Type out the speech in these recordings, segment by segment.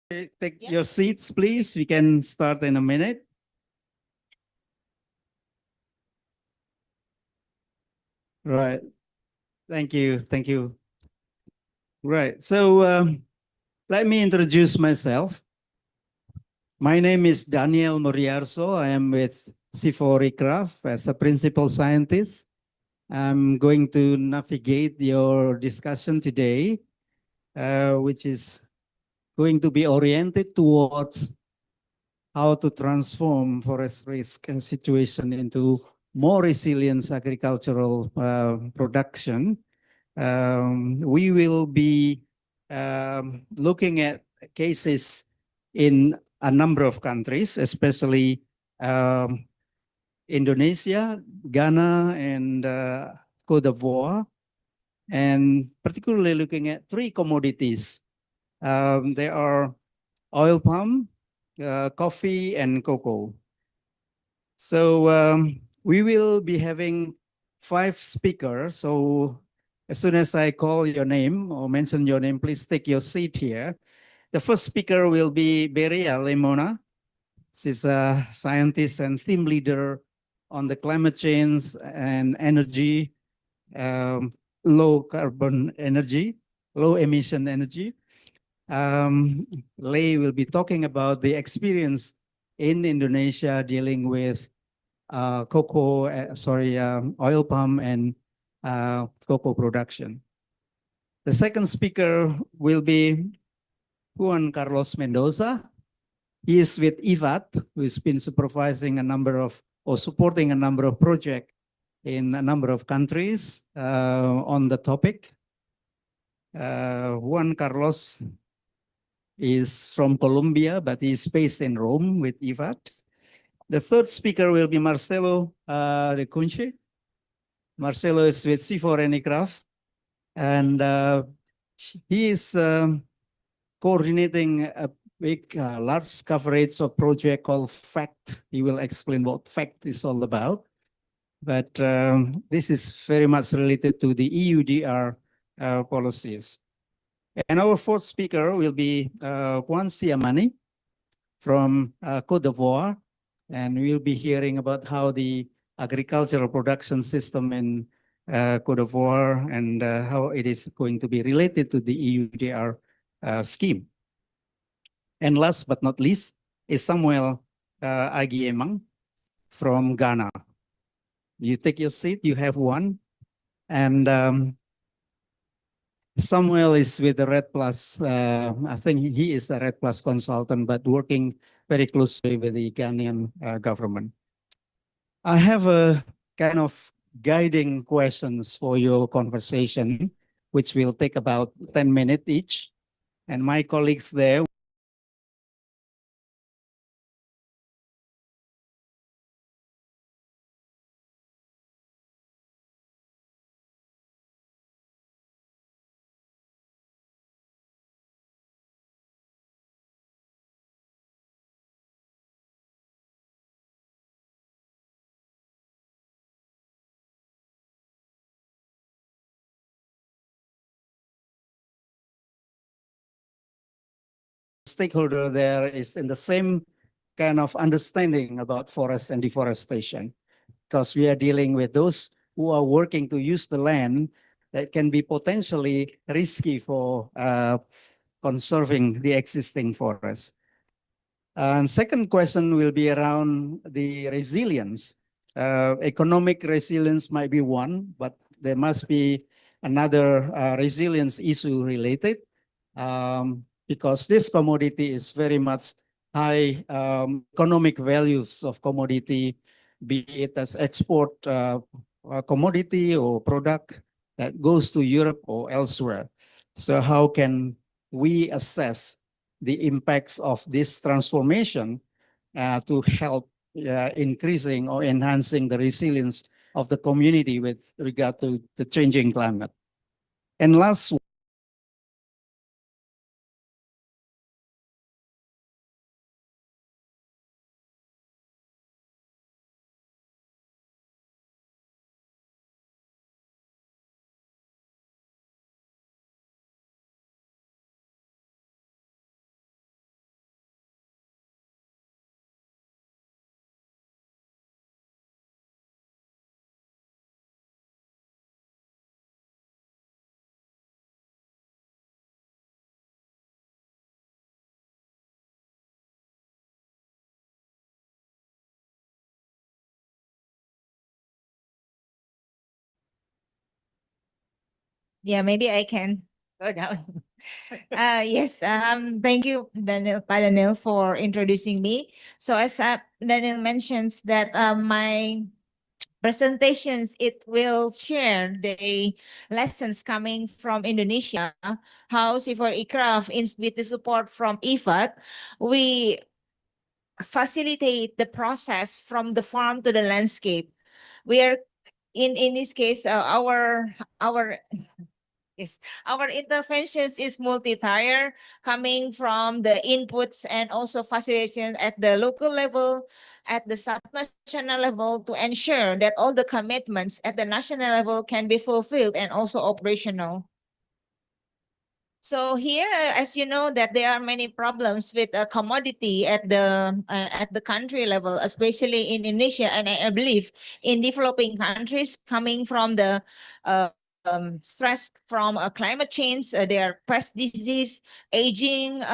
Take your seats, please. We can start in a minute. Right. Thank you. Thank you. Right. So let me introduce myself. My name is Daniel Moriarso. I am with C4 as a principal scientist. I'm going to navigate your discussion today, which is going to be oriented towards how to transform forest risk situation into more resilient agricultural production. We will be looking at cases in a number of countries, especially Indonesia, Ghana, and Cote d'Ivoire, and particularly looking at three commodities. There are oil palm, coffee, and cocoa. So we will be having 5 speakers. So as soon as I call your name or mention your name, please take your seat here. The first speaker will be Beria Lemona. She's a scientist and team leader on the climate change and energy, low carbon energy, low emission energy. Lei will be talking about the experience in Indonesia dealing with oil palm and cocoa production. The second speaker will be Juan Carlos Mendoza. He is with IVAT, who's been supervising a number of or supporting a number of projects in a number of countries on the topic. Juan Carlos is from Colombia, but he's based in Rome with IVAT. The third speaker will be Marcelo de Cunche. Marcelo is with C4 Anycraft, and he is coordinating a big, large coverage of project called FACT. He will explain what FACT is all about. But this is very much related to the EUDR policies. And our fourth speaker will be Juan Siamani from Cote d'Ivoire. And we'll be hearing about how the agricultural production system in Cote d'Ivoire and how it is going to be related to the EUDR scheme. And last but not least is Samuel Agiemang from Ghana. You take your seat, you have one. And Samuel is with the Red Plus. I think he is a Red Plus consultant, but working very closely with the Ghanaian government. I have a kind of guiding questions for your conversation, which will take about 10 minutes each. And my colleagues there stakeholder there is in the same kind of understanding about forest and deforestation, because we are dealing with those who are working to use the land that can be potentially risky for conserving the existing forest. And second question will be around the resilience. Economic resilience might be one, but there must be another resilience issue related, because this commodity is very much high economic values of commodity, be it as export commodity or product that goes to Europe or elsewhere. So how can we assess the impacts of this transformation to help increasing or enhancing the resilience of the community with regard to the changing climate? And last Yeah, maybe I can go down. Yes, thank you, Daniel, for introducing me. So as Daniel mentions that my presentations, it will share the lessons coming from Indonesia, how for ICRAF, with the support from IFAD, we facilitate the process from the farm to the landscape. We are in this case, our yes, our interventions is multi-tier, coming from the inputs and also facilitation at the local level, at the subnational level, to ensure that all the commitments at the national level can be fulfilled and also operational. So here, as you know, that there are many problems with a commodity at the country level, especially in Indonesia, and I believe in developing countries, coming from the stress from climate change, there are pest disease, aging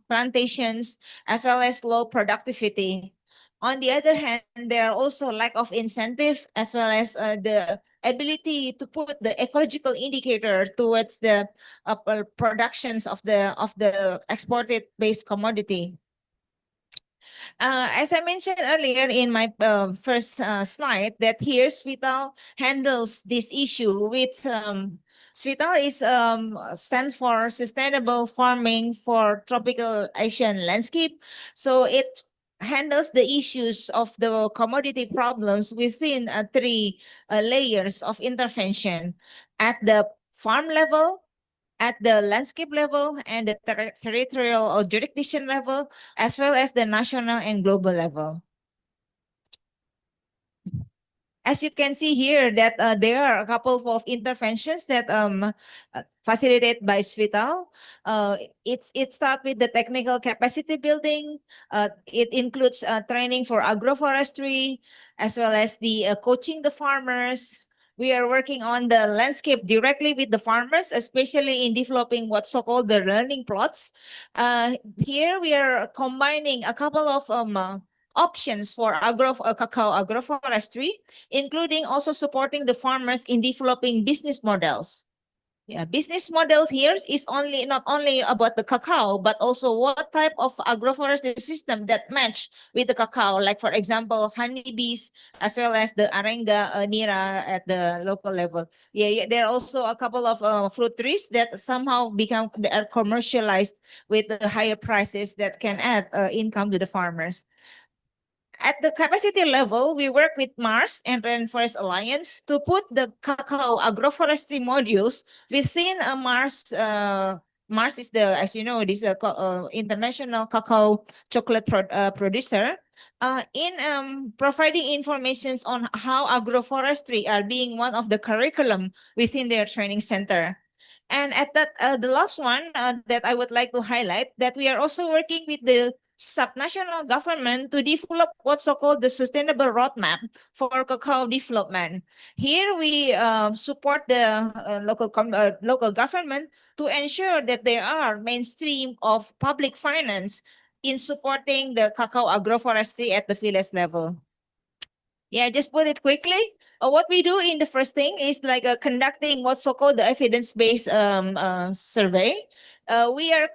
plantations, as well as low productivity. On the other hand, there are also lack of incentive, as well as the ability to put the ecological indicator towards the productions of the exported based commodity. As I mentioned earlier in my first slide, that here Svital handles this issue with Svital stands for Sustainable Farming for Tropical Asian Landscape. So it handles the issues of the commodity problems within three layers of intervention: at the farm level, at the landscape level, and the territorial or jurisdiction level, as well as the national and global level. As you can see here, that there are a couple of interventions that facilitated by Svital. It starts with the technical capacity building. It includes training for agroforestry, as well as the coaching the farmers. We are working on the landscape directly with the farmers, especially in developing what's so-called the learning plots. Here we are combining a couple of options for cacao agroforestry, including also supporting the farmers in developing business models. Yeah, business models here is not only about the cacao, but also what type of agroforestry system that match with the cacao. Like for example, honeybees, as well as the arenga nira at the local level. Yeah, there are also a couple of fruit trees that somehow they are commercialized with the higher prices that can add income to the farmers. At the capacity level, we work with Mars and Rainforest Alliance to put the cacao agroforestry modules within a Mars. Mars is as you know, this international cacao chocolate producer. In providing informations on how agroforestry are being one of the curriculum within their training center. And at the last one that I would like to highlight, that we are also working with the subnational government to develop what's so-called the sustainable roadmap for cacao development. Here we support the local government to ensure that there are mainstream of public finance in supporting the cacao agroforestry at the village level. Yeah, just put it quickly. What we do in the first thing is like conducting what's so-called the evidence-based survey. We are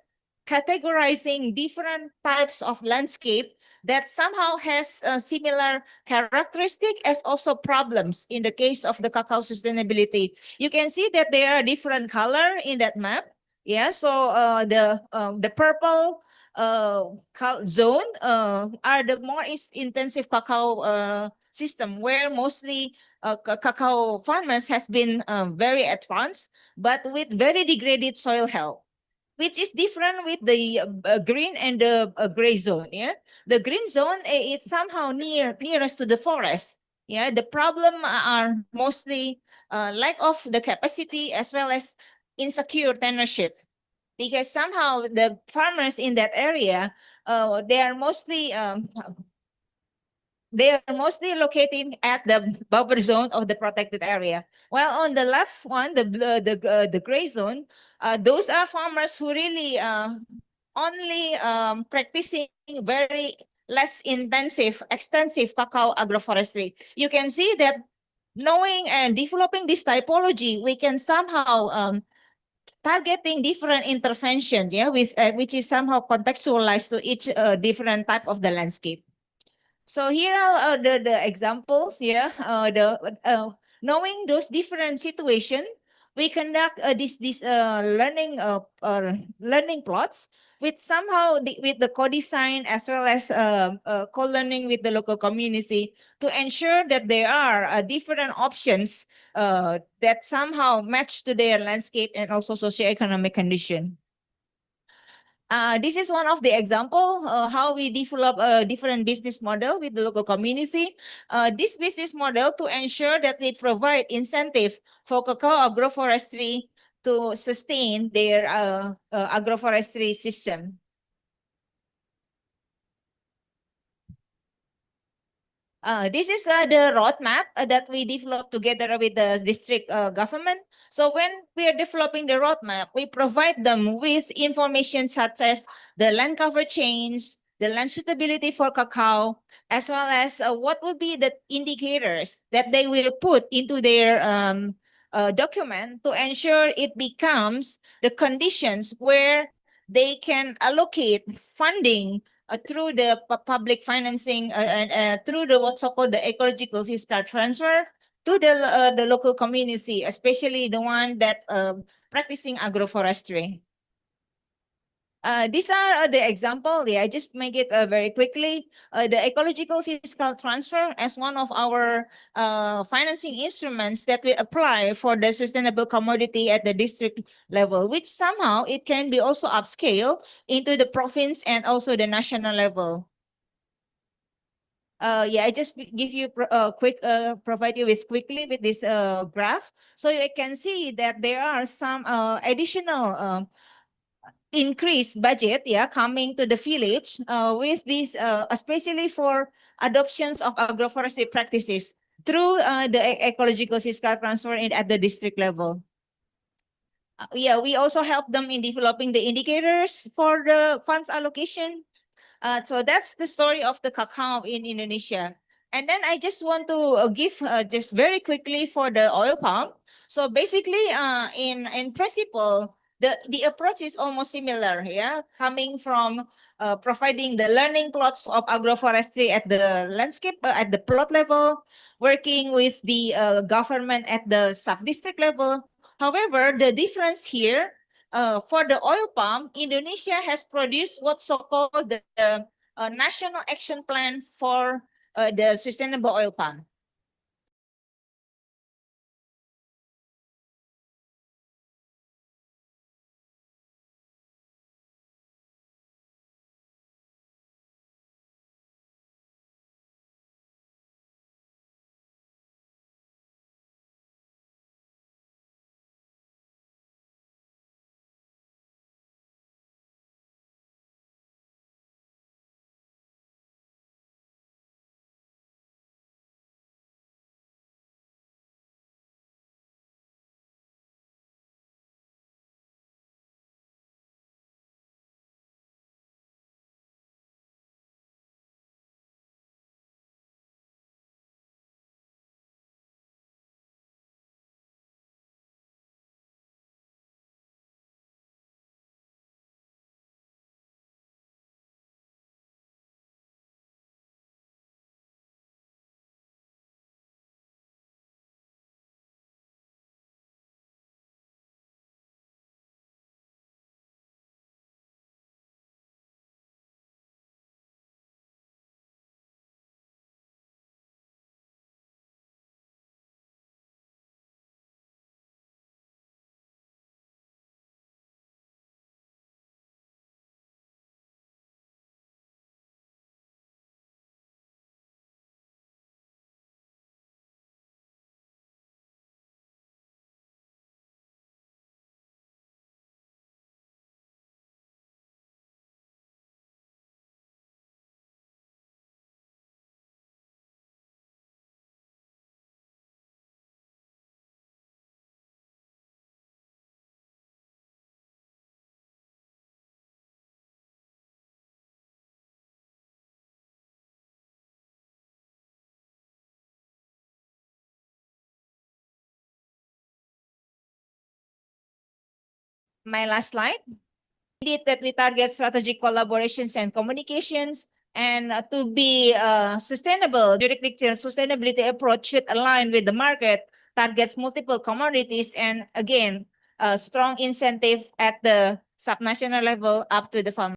categorizing different types of landscape that somehow has a similar characteristic as also problems in the case of the cacao sustainability. You can see that there are different color in that map. Yeah, so the purple zone are the more intensive cacao system, where mostly cacao farmers has been very advanced, but with very degraded soil health, which is different with the green and the gray zone. Yeah, the green zone is somehow nearest to the forest. Yeah, the problem are mostly lack of the capacity, as well as insecure tenureship, because somehow the farmers in that area, they are mostly located at the buffer zone of the protected area. While on the left one, the gray zone, those are farmers who really only practicing very less intensive, extensive cacao agroforestry. You can see that knowing and developing this typology, we can somehow targeting different interventions, yeah, with which is somehow contextualized to each different type of the landscape. So here are the examples, yeah. Knowing those different situations, we conduct this learning plots with somehow with the co-design as well as co-learning with the local community to ensure that there are different options that somehow match to their landscape and also socioeconomic condition. This is one of the example how we develop a different business model with the local community. This business model to ensure that we provide incentive for cacao agroforestry to sustain their agroforestry system. This is the roadmap that we developed together with the district government. So when we are developing the roadmap, we provide them with information such as the land cover change, the land suitability for cacao, as well as what would be the indicators that they will put into their document to ensure it becomes the conditions where they can allocate funding through the public financing and through the what's called the ecological fiscal transfer to the local community, especially the one that practicing agroforestry. These are the example. Yeah, I just make it very quickly. The ecological fiscal transfer as one of our financing instruments that we apply for the sustainable commodity at the district level, which somehow it can be also upscale into the province and also the national level. Yeah, I just give you provide you with quickly with this graph, so you can see that there are some additional increased budget, yeah, coming to the village with this, especially for adoptions of agroforestry practices through the ecological fiscal transfer at the district level. Yeah, we also help them in developing the indicators for the funds allocation. So that's the story of the cacao in Indonesia. And then I just want to give just very quickly for the oil palm. So basically, in principle, the approach is almost similar. Yeah, coming from providing the learning plots of agroforestry at the landscape at the plot level, working with the government at the sub-district level. However, the difference here for the oil palm, Indonesia has produced what's so-called the National Action Plan for the Sustainable Oil Palm. My last slide. Indeed, that we target strategic collaborations and communications, and to be sustainable, jurisdictional sustainability approach should align with the market, targets multiple commodities, and again, strong incentive at the subnational level up to the farm.